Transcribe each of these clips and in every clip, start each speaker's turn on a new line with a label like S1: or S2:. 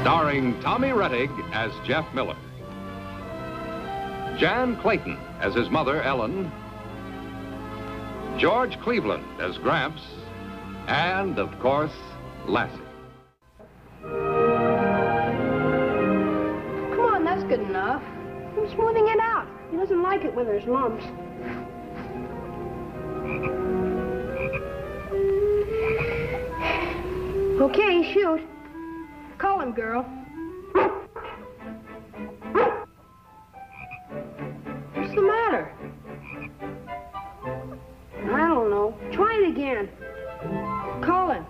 S1: Starring Tommy Rettig as Jeff Miller. Jan Clayton as his mother, Ellen. George Cleveland as Gramps. And, of course, Lassie.
S2: Come on, that's good enough. I'm smoothing it out. He doesn't like it when there's lumps. Okay, shoot. Call him, girl. What's the matter? I don't know. Try it again. Call him.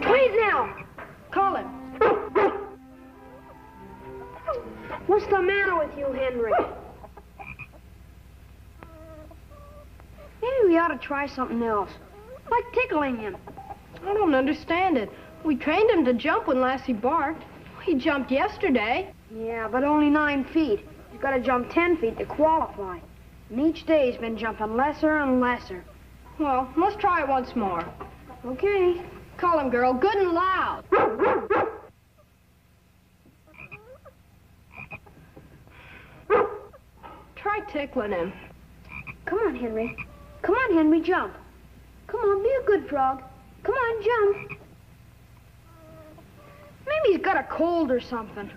S2: Try it now. Call him. What's the matter with you, Henry? Maybe we ought to try something else, like tickling him. I don't understand it. We trained him to jump when Lassie barked. He jumped yesterday. Yeah, but only 9 feet. He's got to jump 10 feet to qualify. And each day he's been jumping lesser and lesser. Well, let's try it once more. Okay. Call him, girl. Good and loud. Try tickling him. Come on, Henry. Come on, Henry, jump. Come on, be a good frog. Come on, jump. Maybe he's got a cold or something.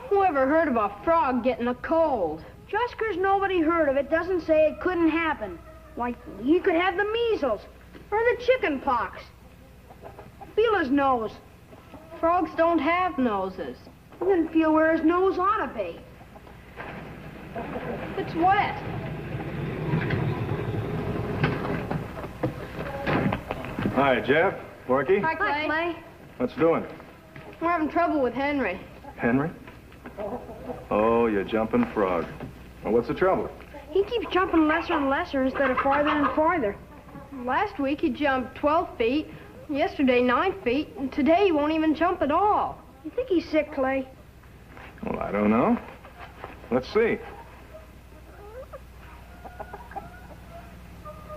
S2: Whoever heard of a frog getting a cold? Just 'cause nobody heard of it doesn't say it couldn't happen. Like, he could have the measles or the chicken pox. Feel his nose. Frogs don't have noses. Then feel where his nose ought to be. It's wet.
S3: Hi, Jeff. Porky.
S2: Hi, Clay. Hi, Clay.
S3: What's doing?
S2: We're having trouble with Henry.
S3: Henry? Oh, you jumping frog. Well, what's the trouble?
S2: He keeps jumping lesser and lesser instead of farther and farther. Last week he jumped 12 feet, yesterday 9 feet, and today he won't even jump at all. You think he's sick, Clay?
S3: Well, I don't know. Let's see.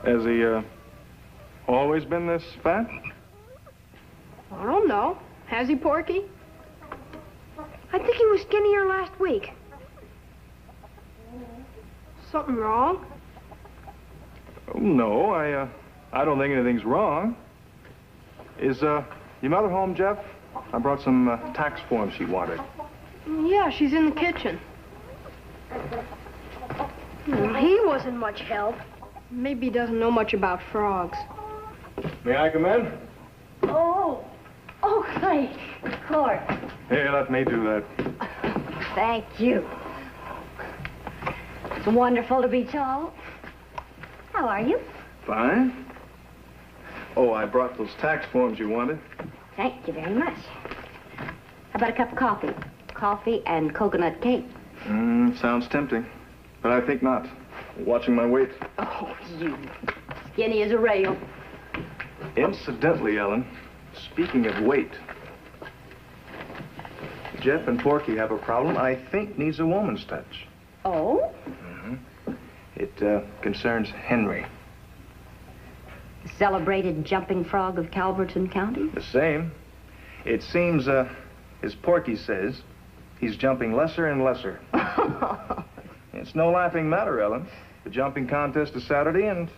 S3: Has he, always been this fat?
S2: I don't know. Has he, Porky? I think he was skinnier last week. Something wrong?
S3: Oh, no, I don't think anything's wrong. Is, your mother home, Jeff? I brought some, tax forms she wanted.
S2: Yeah, she's in the kitchen. He wasn't much help. Maybe he doesn't know much about frogs.
S3: May I come in?
S4: Oh, Clay, of course.
S3: Here, let me do that.
S4: Thank you. It's wonderful to be tall. How are you?
S3: Fine. Oh, I brought those tax forms you wanted.
S4: Thank you very much. How about a cup of coffee? Coffee and coconut cake.
S3: Sounds tempting, but I think not. Watching my weight.
S4: Oh, you. Skinny as a rail.
S3: Incidentally, Ellen, speaking of weight, Jeff and Porky have a problem I think needs a woman's touch.
S4: Oh?
S3: It concerns Henry.
S4: The celebrated jumping frog of Calverton County?
S3: The same. It seems, as Porky says, he's jumping lesser and lesser. It's no laughing matter, Ellen. The jumping contest is Saturday, and,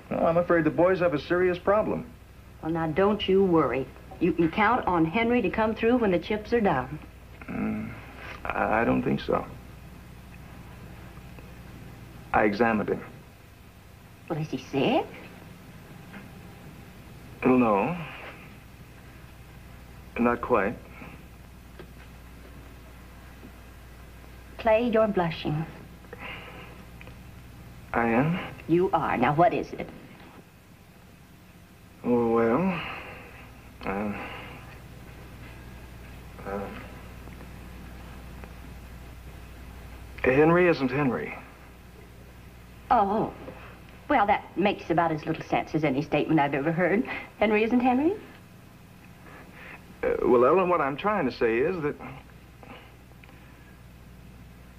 S3: well, I'm afraid the boys have a serious problem.
S4: Well, now, don't you worry. You can count on Henry to come through when the chips are down.
S3: I don't think so. I examined him.
S4: Well, is he sick?
S3: Well, no. Not quite.
S4: Clay, you're blushing.
S3: I am?
S4: You are. Now, what is it?
S3: Oh, well, Henry isn't Henry.
S4: Oh. Well, that makes about as little sense as any statement I've ever heard. Henry isn't Henry?
S3: Well, Ellen, what I'm trying to say is that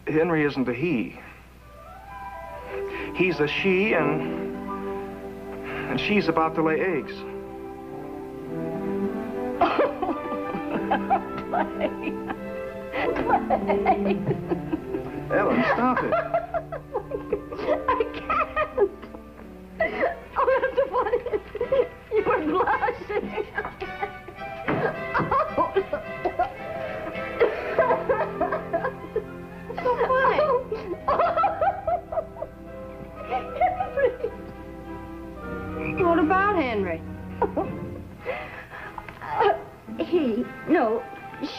S3: Henry isn't a he. He's a she, and And she's about to lay eggs.
S4: Play.
S3: Ellen, stop it.
S4: I can't. Oh, that's funny. You were blushing. Oh.
S2: So funny.
S4: Henry.
S2: What about Henry?
S4: No,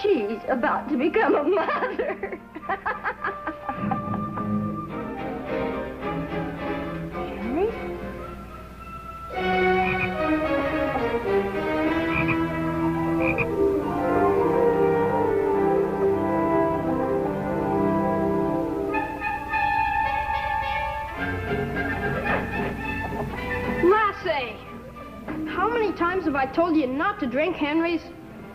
S4: she's about to become a mother. Henry?
S2: Lassie! How many times have I told you not to drink Henry's?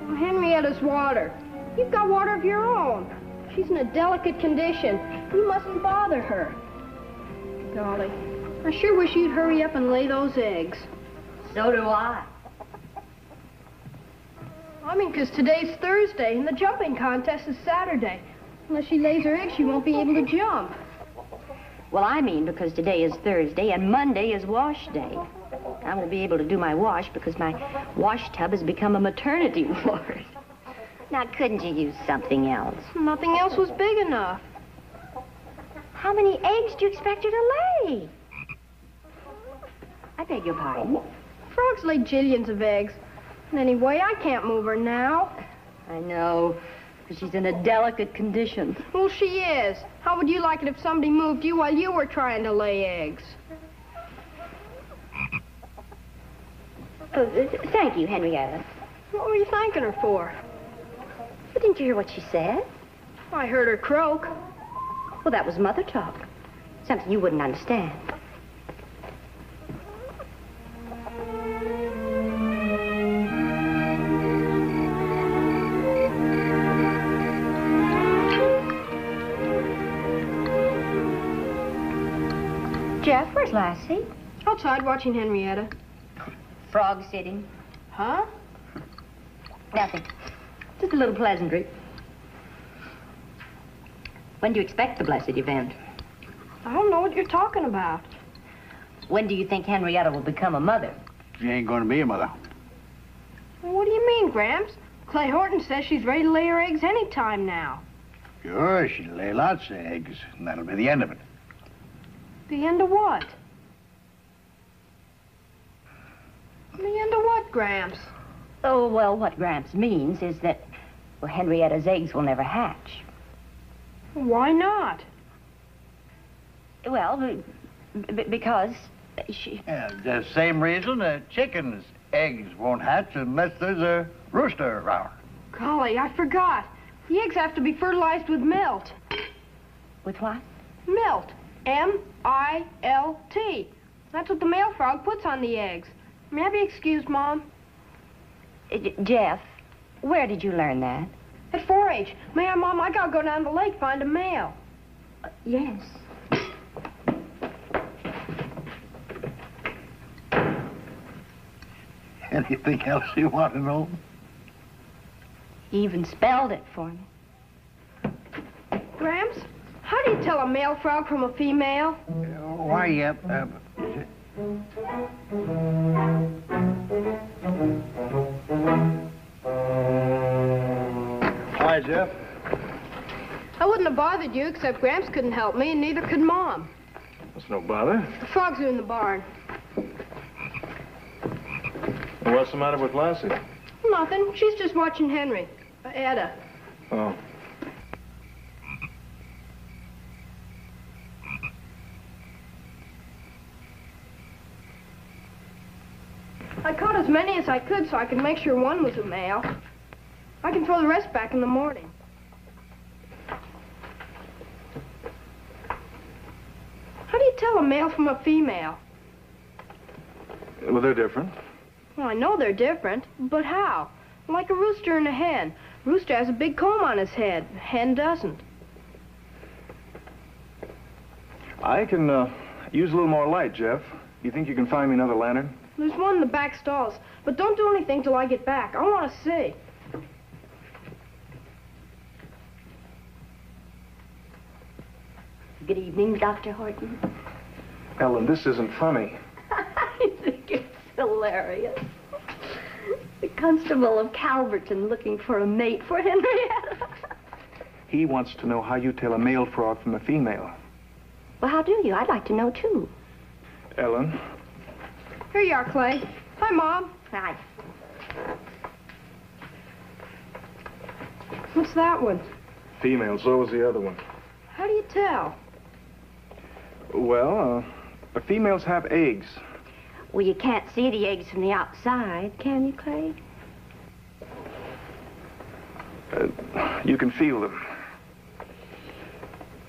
S2: Well, Henrietta's water. You've got water of your own. She's in a delicate condition. You mustn't bother her. Golly, I sure wish you'd hurry up and lay those eggs.
S4: So do I.
S2: I mean, 'cause today's Thursday and the jumping contest is Saturday. Unless she lays her eggs, she won't be able to jump.
S4: Well, I mean because today is Thursday and Monday is wash day. I won't be able to do my wash because my wash tub has become a maternity ward. Now, couldn't you use something else?
S2: Nothing else was big enough.
S4: How many eggs do you expect her to lay? I beg your pardon?
S2: Frogs lay jillions of eggs. And anyway, I can't move her now.
S4: I know, because she's in a delicate condition.
S2: Well, she is. How would you like it if somebody moved you while you were trying to lay eggs?
S4: Thank you, Henrietta.
S2: What were you thanking her for?
S4: But didn't you hear what she said?
S2: I heard her croak.
S4: Well, that was mother talk. Something you wouldn't understand. Jeff, where's Lassie?
S2: Outside watching Henrietta.
S4: Frog sitting.
S2: Huh?
S4: Nothing. Just a little pleasantry. When do you expect the blessed event?
S2: I don't know what you're talking about.
S4: When do you think Henrietta will become a mother?
S5: She ain't going to be a mother.
S2: Well, what do you mean, Gramps? Clay Horton says she's ready to lay her eggs any time now.
S5: Sure, she'll lay lots of eggs, and that'll be the end of it.
S2: The end of what? The end of what, Gramps?
S4: Oh, well, what Gramps means is that, well, Henrietta's eggs will never hatch.
S2: Why not?
S4: Well, because she...
S5: Yeah, the same reason a chicken's eggs won't hatch unless there's a rooster around.
S2: Golly, I forgot. The eggs have to be fertilized with milt.
S4: With what?
S2: Milt. M-I-L-T. That's what the male frog puts on the eggs. May I be excused, Mom?
S4: Jeff, where did you learn that?
S2: At 4-H. May I, Mom? I gotta go down to the lake, find a male.
S4: Yes.
S5: Anything else you want to know?
S4: He even spelled it for me.
S2: Gramps, how do you tell a male frog from a female?
S5: Why,
S3: Hi, Jeff.
S2: I wouldn't have bothered you, except Gramps couldn't help me, and neither could Mom.
S3: That's no bother.
S2: The frogs are in the barn.
S3: Well, what's the matter with Lassie?
S2: Nothing. She's just watching Henry. Etta.
S3: Oh.
S2: I caught as many as I could so I could make sure one was a male. I can throw the rest back in the morning. How do you tell a male from a female?
S3: Well, they're different.
S2: Well, I know they're different, but how? Like a rooster and a hen. Rooster has a big comb on his head. Hen doesn't.
S3: I can use a little more light, Jeff. You think you can find me another lantern?
S2: There's one in the back stalls. But don't do anything till I get back. I want to see.
S4: Good evening, Dr. Horton.
S3: Ellen, this isn't funny.
S4: I think it's hilarious. The Constable of Calverton looking for a mate for Henrietta.
S3: He wants to know how you tell a male frog from a female.
S4: Well, how do you? I'd like to know, too.
S3: Ellen?
S2: Here you are, Clay. Hi, Mom.
S4: Hi.
S2: What's that one?
S3: Female, so was the other one.
S2: How do you tell?
S3: Well, females have eggs.
S4: Well, you can't see the eggs from the outside, can you, Clay?
S3: You can feel them.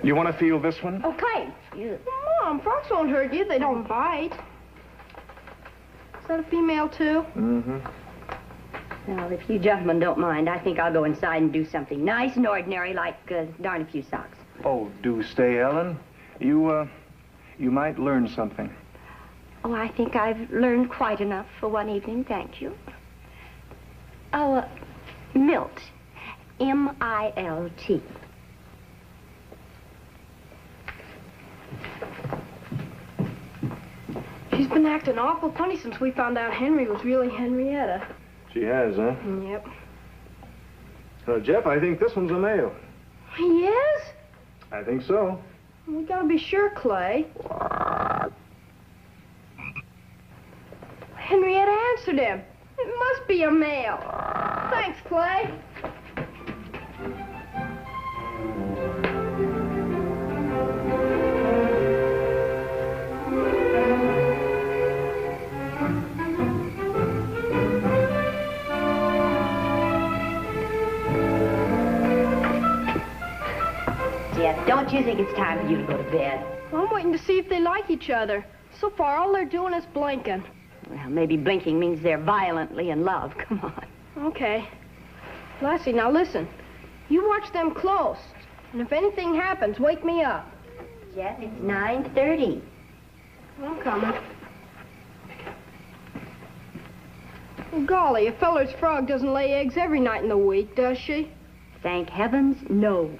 S3: You want to feel this one?
S4: Oh, Clay, you...
S2: Mom, frogs won't hurt you. They don't bite. Is that a female, too?
S3: Mm-hmm.
S4: Well, if you gentlemen don't mind, I think I'll go inside and do something nice and ordinary, like darn a few socks.
S3: Oh, do stay, Ellen. You might learn something.
S4: Oh, I think I've learned quite enough for one evening, thank you. Oh, Milt. M-I-L-T.
S2: She's been acting awful funny since we found out Henry was really Henrietta.
S3: She has, huh?
S2: Yep.
S3: Jeff, I think this one's a male.
S2: He is?
S3: I think so.
S2: We gotta be sure, Clay. Henrietta answered him. It must be a male. Thanks, Clay.
S4: Jeff, don't you think it's time for you to go to bed?
S2: I'm waiting to see if they like each other. So far, all they're doing is blinking.
S4: Well, maybe blinking means they're violently in love. Come on.
S2: Okay. Lassie, now listen. You watch them close. And if anything happens, wake me up.
S4: Jeff, it's 9:30.
S2: I'm coming. Well, golly, a feller's frog doesn't lay eggs every night in the week, does she?
S4: Thank heavens, no.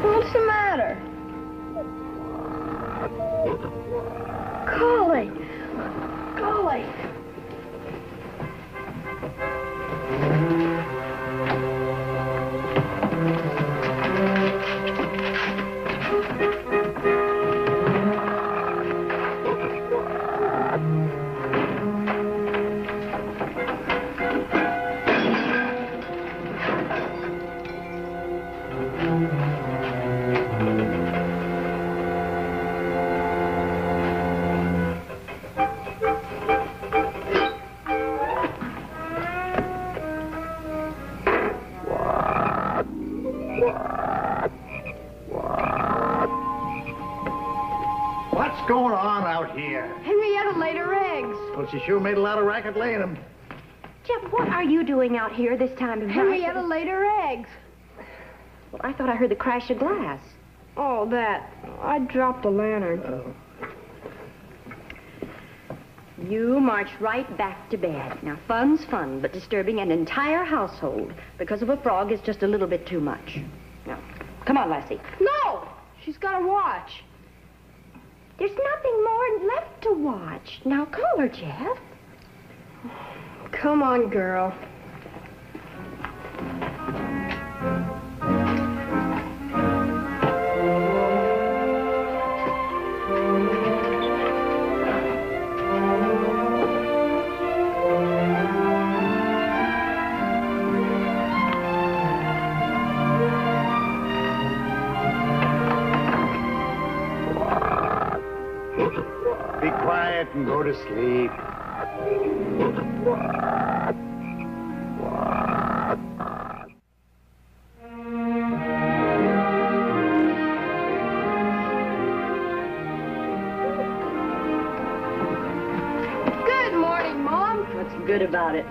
S2: What's the matter? Golly. Golly.
S5: What's going on out here?
S2: Henrietta laid her eggs.
S5: Well, she sure made a lot of racket laying them.
S4: Jeff, what are you doing out here this time of night?
S2: Henrietta laid her eggs.
S4: Well, I thought I heard the crash of glass.
S2: Oh, that. I dropped the lantern.
S4: You march right back to bed. Now, fun's fun, but disturbing an entire household because of a frog is just a little bit too much. Now, come on, Lassie.
S2: No! She's got to watch.
S4: There's nothing more left to watch. Now, call her, Jeff.
S2: Come on, girl.
S5: quiet and go to sleep.
S2: Good morning, Mom.
S4: What's good about it?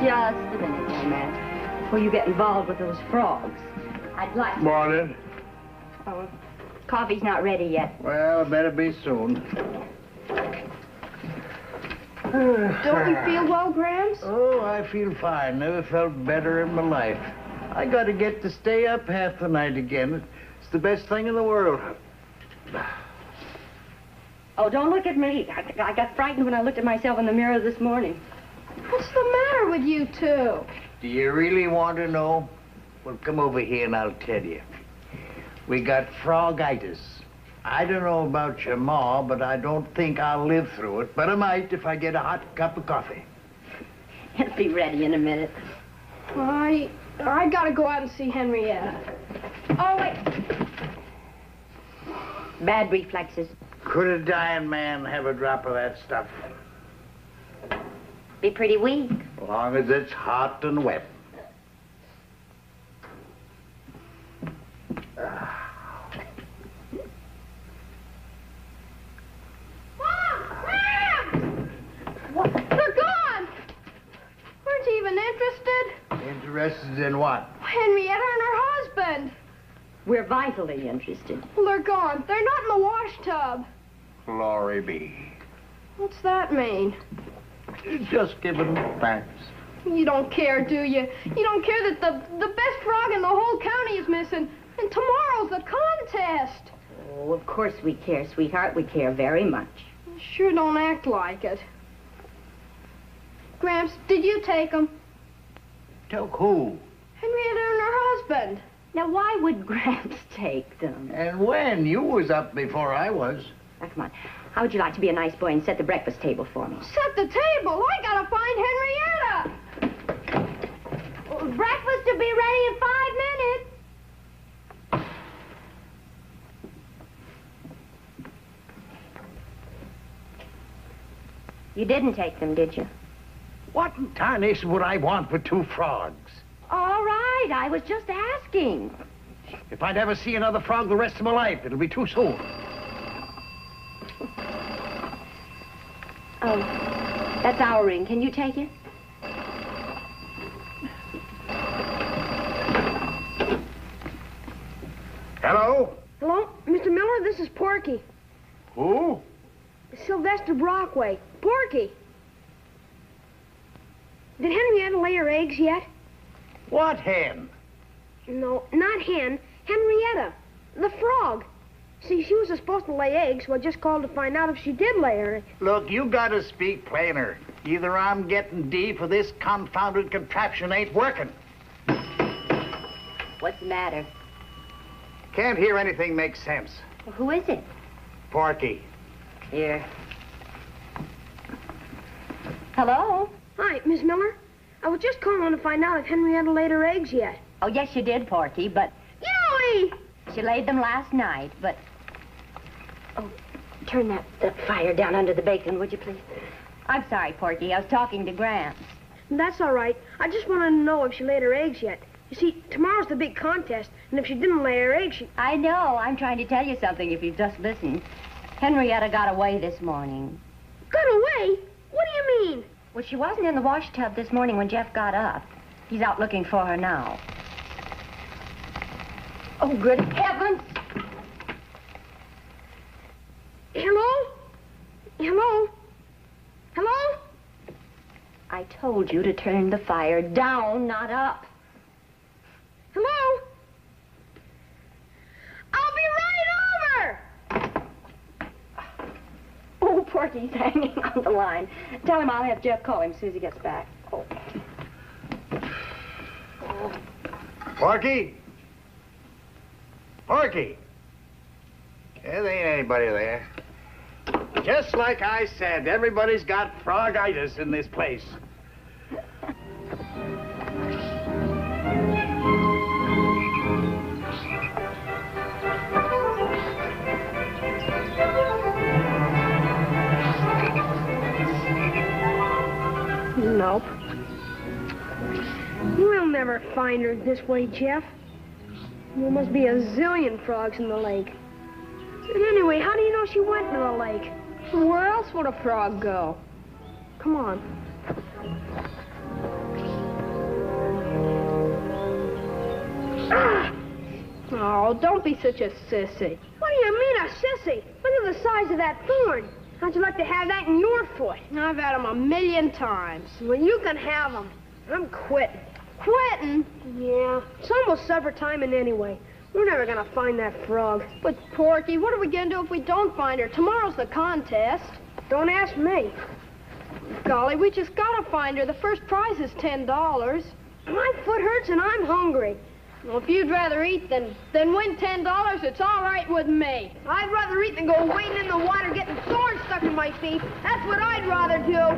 S4: Just a minute, young man. Before you get involved with those frogs, I'd like to...
S5: Morning.
S4: Oh, coffee's not ready yet.
S5: Well, better be soon.
S2: Don't you feel well, Gramps?
S5: Oh, I feel fine. Never felt better in my life. I got to get to stay up half the night again. It's the best thing in the world.
S4: Oh, don't look at me. I got frightened when I looked at myself in the mirror this morning.
S2: What's the matter with you two?
S5: Do you really want to know? Well, come over here and I'll tell you. We got frogitis. I don't know about your ma, but I don't think I'll live through it. But I might if I get a hot cup of coffee.
S4: It'll be ready in a minute.
S2: I gotta go out and see Henrietta.
S4: Oh, wait. Bad reflexes.
S5: Could a dying man have a drop of that stuff?
S4: Be pretty weak.
S5: As long as it's hot and wet.
S2: What? They're gone! Weren't you even interested?
S5: Interested in what?
S2: Henrietta and her husband.
S4: We're vitally interested.
S2: Well, they're gone. They're not in the wash tub.
S5: Glory be.
S2: What's that mean?
S5: Just giving thanks.
S2: You don't care, do you? You don't care that the best frog in the whole county is missing, and tomorrow's the contest.
S4: Oh, of course we care, sweetheart. We care very much.
S2: Sure don't act like it. Gramps, did you take them?
S5: Took who?
S2: Henrietta and her husband.
S4: Now, why would Gramps take them?
S5: And when? You was up before I was.
S4: Now, come on. How would you like to be a nice boy and set the breakfast table for me?
S2: Set the table. I gotta find Henrietta.
S4: Breakfast will be ready in 5 minutes. You didn't take them, did you?
S5: What in tarnation would I want with 2 frogs?
S4: All right, I was just asking.
S5: If I'd ever see another frog the rest of my life, it'll be too soon.
S4: Oh, that's our ring. Can you take it?
S5: Hello?
S2: Hello, Mr. Miller, this is Porky.
S5: Who?
S2: Sylvester Brockway. Porky. Did Henrietta lay her eggs yet?
S5: What hen?
S2: No, not Hen. Henrietta. The frog. See, she was supposed to lay eggs, so I just called to find out if she did lay her eggs.
S5: Look, you gotta speak plainer. Either I'm getting deep or this confounded contraption ain't working.
S4: What's the matter?
S5: Can't hear anything make sense.
S4: Well, who is it?
S5: Porky.
S4: Here. Hello?
S2: Hi, Miss Miller. I was just calling to find out if Henrietta laid her eggs yet.
S4: Oh, yes, you did, Porky, but
S2: Yowie!
S4: she laid them last night, but... Oh, turn that fire down under the bacon, would you, please? I'm sorry, Porky. I was talking to Gramps.
S2: That's all right. I just wanted to know if she laid her eggs yet. You see, tomorrow's the big contest, and if she didn't lay her eggs, she...
S4: I know. I'm trying to tell you something if you've just listened. Henrietta got away this morning.
S2: Got away? What do you mean?
S4: Well, she wasn't in the wash tub this morning when Jeff got up. He's out looking for her now. Oh, good heavens!
S2: Hello? Hello? Hello?
S4: I told you to turn the fire down, not up.
S2: Hello? I'll be right over!
S4: Oh, Porky's hanging on the line. Tell him I'll have Jeff call him as soon as he gets back. Oh.
S5: Porky? Porky? Yeah, there ain't anybody there. Just like I said, everybody's got frogitis in this place.
S2: never find her this way, Jeff. There must be a zillion frogs in the lake. And anyway, how do you know she went to the lake? Where else would a frog go? Come on. Ah! Oh, don't be such a sissy. What do you mean, a sissy? Look at the size of that thorn. How'd you like to have that in your foot? I've had them 1,000,000 times. Well, you can have them. I'm quitting. Quitting? Yeah. It's almost supper time, and anyway, we're never gonna find that frog. But, Porky, what are we gonna do if we don't find her? Tomorrow's the contest. Don't ask me. Golly, we just gotta find her. The first prize is $10. My foot hurts and I'm hungry. Well, if you'd rather eat than win $10, it's all right with me. I'd rather eat than go wading in the water getting thorns stuck in my feet. That's what I'd rather do.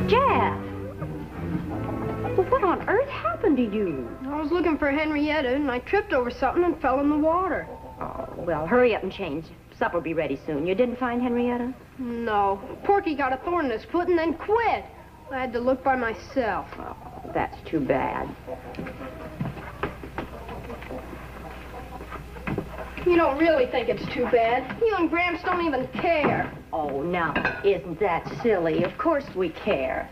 S4: Jeff! Well, what on earth happened to you?
S2: I was looking for Henrietta, and I tripped over something and fell in the water.
S4: Oh, well, hurry up and change. Supper'll be ready soon. You didn't find Henrietta?
S2: No. Porky got a thorn in his foot and then quit. I had to look by myself.
S4: Oh, that's too bad.
S2: You don't really think it's too bad. You and Gramps don't even care.
S4: Oh, now, isn't that silly? Of course we care.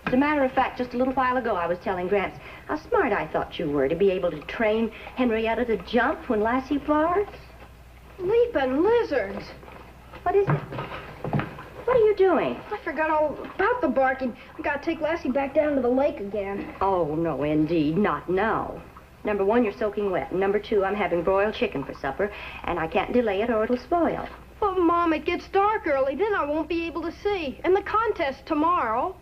S4: As a matter of fact, just a little while ago, I was telling Gramps how smart I thought you were to be able to train Henrietta to jump when Lassie barks.
S2: Leaping lizards.
S4: What is it? What are you doing?
S2: I forgot all about the barking. I gotta take Lassie back down to the lake again.
S4: Oh, no, indeed, not now. Number one, you're soaking wet. And number two, I'm having broiled chicken for supper, and I can't delay it or it'll spoil.
S2: But, Mom, it gets dark early. Then I won't be able to see. And the contest tomorrow.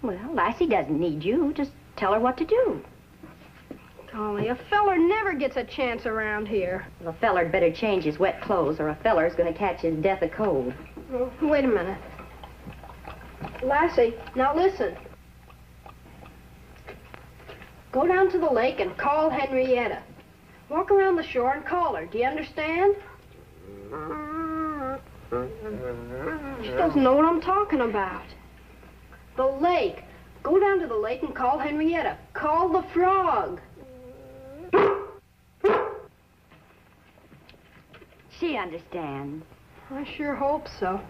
S4: Well, Lassie doesn't need you. Just tell her what to do.
S2: Golly, a feller never gets a chance around here.
S4: Well, a feller'd better change his wet clothes or a feller's gonna catch his death of cold.
S2: Well, wait a minute. Lassie, now listen. Go down to the lake and call Henrietta. Walk around the shore and call her. Do you understand? She doesn't know what I'm talking about. The lake. Go down to the lake and call Henrietta. Call the frog.
S4: She understands.
S2: I sure hope so.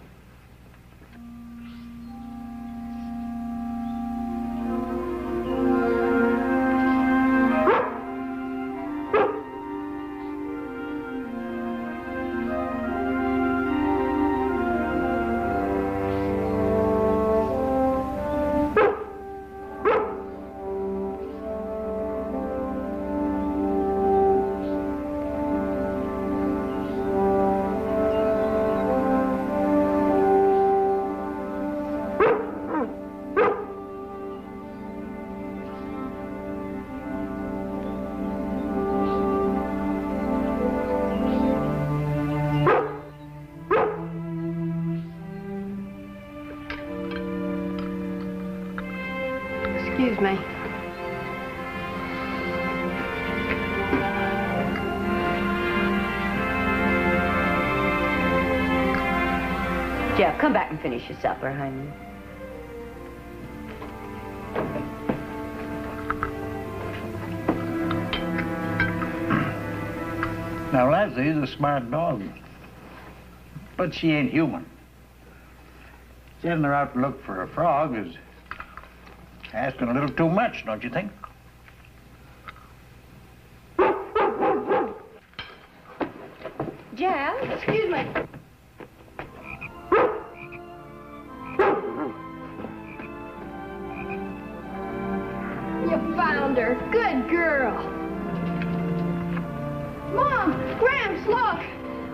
S2: Excuse me.
S4: Jeff, come back and finish your supper, honey.
S5: Now, Lassie's a smart dog, but she ain't human. Sending her out to look for a frog is asking a little too much, don't you think?
S4: Jeff?
S2: Excuse me. You found her. Good girl. Mom! Gramps, look!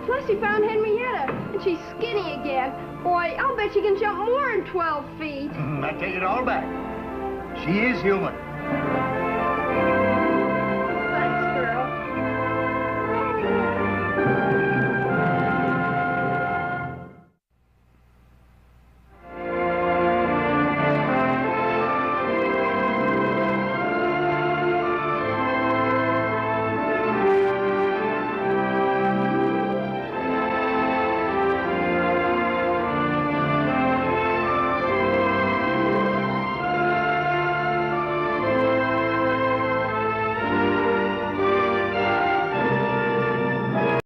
S2: Lassie found Henrietta, and she's skinny again. Boy, I'll bet she can jump more than 12 feet.
S5: I take it all back. She is human.